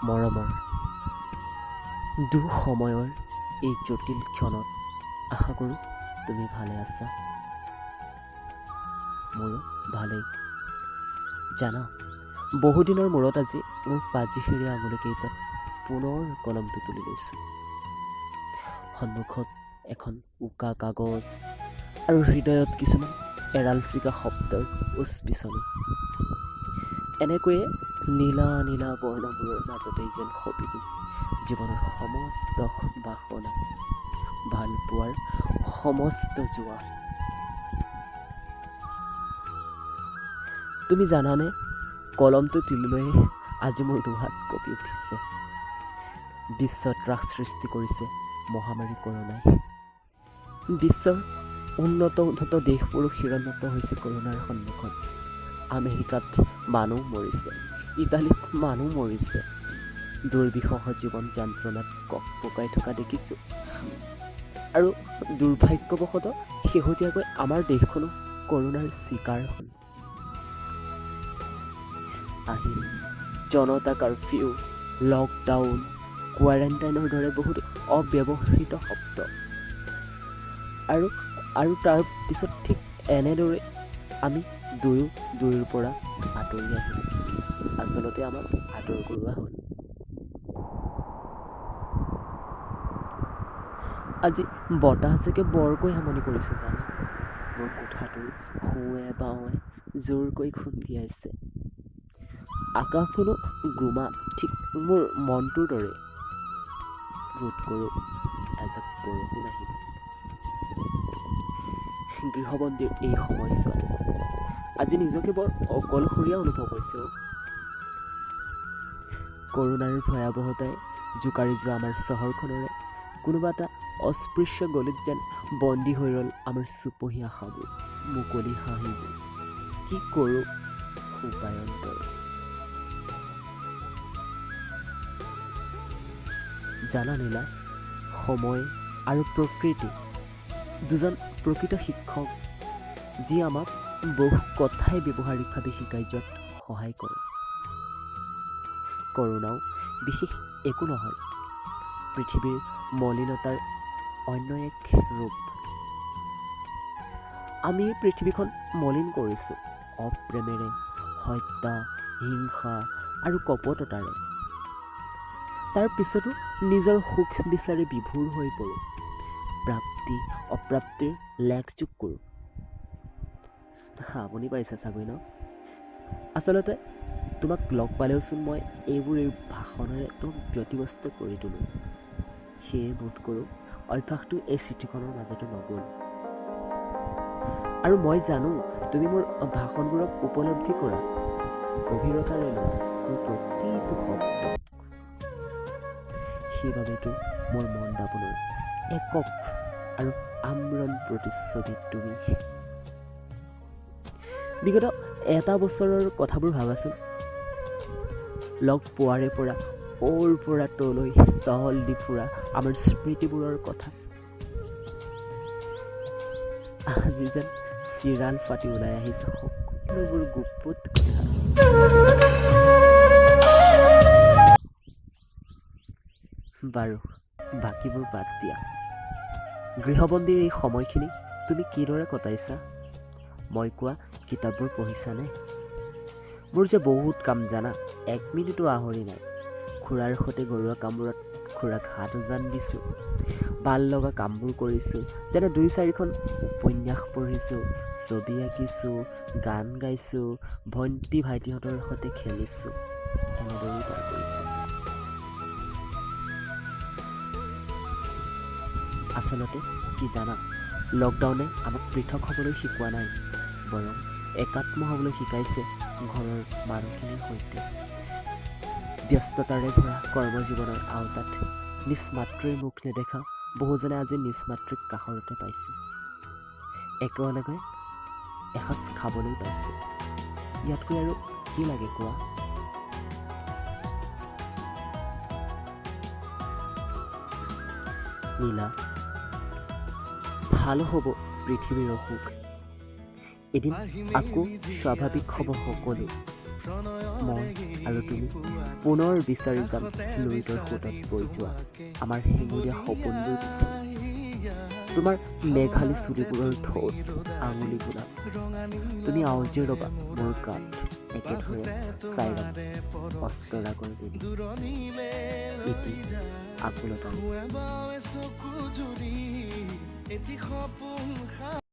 মৰমৰ দুঃসময়ৰ এই জটিল ক্ষণত আশা কৰোঁ তুমি ভালে আছা। মোৰো ভালেই। জানা, বহুদিনৰ মূৰত আজি মোৰ পাজিখিৰি আঙুলিকেইটাত পুনৰ কলমটো তুলি লৈছোঁ। সন্মুখত এখন উকা কাগজ আৰু হৃদয়ত কিছুমান এৰাল চিগা শব্দৰ উচপিচনি। এনেকৈয়ে নীলা নীলা বৰ্ণবোৰৰ মাজতেই যেন সপিলো জীৱনৰ সমস্ত বাসনা, ভাল পোৱাৰ সমস্ত জোৱা। তুমি জানানে, কলমটো তুলি লৈয়ে আজি মোৰ দুহাত কঁপি উঠিছে। বিশ্বত ত্ৰাস সৃষ্টি কৰিছে মহামাৰী কৰোণাই। বিশ্বৰ উন্নত দেশবোৰো শিৰণত হৈছে কৰোণাৰ সন্মুখত। আমেৰিকাত মানুহ মৰিছে, ইটালীত মানুহ মৰিছে। দুৰ্বিষহ জীৱন যন্ত্ৰণাত কঁকাই থকা দেখিছোঁ। আৰু দুৰ্ভাগ্যবশতঃ শেহতীয়াকৈ আমাৰ দেশখনো কৰোণাৰ চিকাৰ হ'ল। আহিল জনতা কাৰফিউ, লকডাউন, কোৱাৰেণ্টাইনৰ দৰে বহুতো অব্যৱহৃত শব্দ। আৰু তাৰ পিছত ঠিক এনেদৰে আমি দুয়োৰ পৰা আঁতৰি আহিলোঁ। আচলতে আমাক আঁতৰ কৰোৱা হ'ল। আজি বতাহ চাগে বৰকৈ আমনি কৰিছে জানা। মোৰ কোঠাটোৰ সোঁৱে বাওঁৱে জোৰকৈ খুন্দিয়াইছে। আকাশখনো গোমা, ঠিক মোৰ মনটোৰ দৰে। বোধ কৰোঁ এজাক বৰষুণ আহিব। গৃহবন্দীৰ এই সময়ছোৱাত আজি নিজকে বৰ অকলশৰীয়া অনুভৱ হৈছে। কৰোণাৰ ভয়াৱহতাই জোকাৰি যোৱা আমাৰ চহৰখনৰে কোনোবা এটা অস্পৃশ্য গলিত যেন বন্দী হৈ ৰ'ল আমাৰ চুপহী আশাবোৰ, মুকলি হাঁহিবোৰ। কি কৰোঁ উপায়ন্তৰ। জানা নীলা, সময় আৰু প্ৰকৃতি দুজন প্ৰকৃত শিক্ষক, যি আমাক বহু কথাই ব্যৱহাৰিকভাৱে শিকাই যোৱাত সহায় কৰে। কৰোণাও বিশেষ একো নহয়, পৃথিৱীৰ মলিনতাৰ অন্য এক ৰূপ। আমি পৃথিৱীখন মলিন কৰিছোঁ অপ্ৰেমেৰে, হত্যা, হিংসা আৰু কপটতাৰে। তাৰ পিছতো নিজৰ সুখ বিচাৰি বিভোৰ হৈ পৰোঁ, প্ৰাপ্তি অপ্ৰাপ্তিৰ লেখযোগ কৰোঁ। আমনি পাইছে চাগৈ ন? আচলতে তোমাক লগ পালেওচোন মই এই ভাষণেৰে তোমাক ব্যতিব্যস্ত কৰি তোলোঁ। সেয়ে বোধ কৰোঁ অভ্যাসটো এই চিঠিখনৰ মাজতো নগ'ল। আৰু মই জানো তুমি মোৰ ভাষণবোৰক উপলব্ধি কৰা, গভীৰতাৰে লোৱা মোৰ প্ৰতিটো শব্দ। সেইবাবেতো মোৰ মন দাবনৰ একক আৰু আমৰণ প্ৰতিচ্ছবি তুমি। বিগত এটা বছৰৰ কথাবোৰ ভাবাচোন। লগ পোৱাৰে পৰা অ'ৰ পৰা তলৈ টহল দি ফুৰা আমাৰ স্মৃতিবোৰৰ কথা। আজি যেন চিৰাল ফাটি ওলাই আহিছে সকলোবোৰ গুপুত কথা। বাৰু, বাকীবোৰ বাদ দিয়া। গৃহবন্দীৰ এই সময়খিনি তুমি কিদৰে কটাইছা? মই কোৱা কিতাপবোৰ পঢ়িছানে? মোৰ যে বহুত কাম জানা, 1 মিনিটো আহৰি নাই। খুৰাৰ সৈতে ঘৰুৱা কামবোৰত খুৰাক হাত উজান দিছোঁ। ভাল লগা কামবোৰ কৰিছোঁ, যেনে 2-4খন উপন্যাস পঢ়িছোঁ, ছবি আঁকিছোঁ, গান গাইছোঁ, ভণ্টি ভাইটিহঁতৰ সৈতে খেলিছোঁ। এনেদৰেই পাৰ কৰিছোঁ। আচলতে কি জানা, লকডাউনে আমাক পৃথক হ'বলৈ শিকোৱা নাই, বৰং একাত্ম হ'বলৈ শিকাইছে ঘৰৰ মানুহখিনিৰ সৈতে। ব্যস্ততাৰে ভৰা কৰ্মজীৱনৰ আওতাত নিজ মাতৃৰ মুখ নেদেখা বহুজনে আজি নিজ মাতৃক কাষৰতে পাইছে। একেলগে এসাঁজ খাবলৈ পাইছে। ইয়াতকৈ আৰু কি লাগে কোৱা? নীলা, ভাল হ'ব পৃথিৱীৰ অসুখ। এদিন আকৌ স্বাভাৱিক হ'ব সকলো। মই আৰু তুমি পুনৰ বিচাৰি যাম লুইতৰ সোঁতত বৈ যোৱা আমাৰ হেঙুলীয়া সপোনবোৰ বিচাৰি। তোমাৰ মেঘালী চুলিবোৰৰ ঠোঁট আঙুলি গোলাপ, তুমি আউজি ৰবা মোৰ গাত একেধৰে চাই ৰবা অস্তৰাগৰ দিন এটি আকুলতা।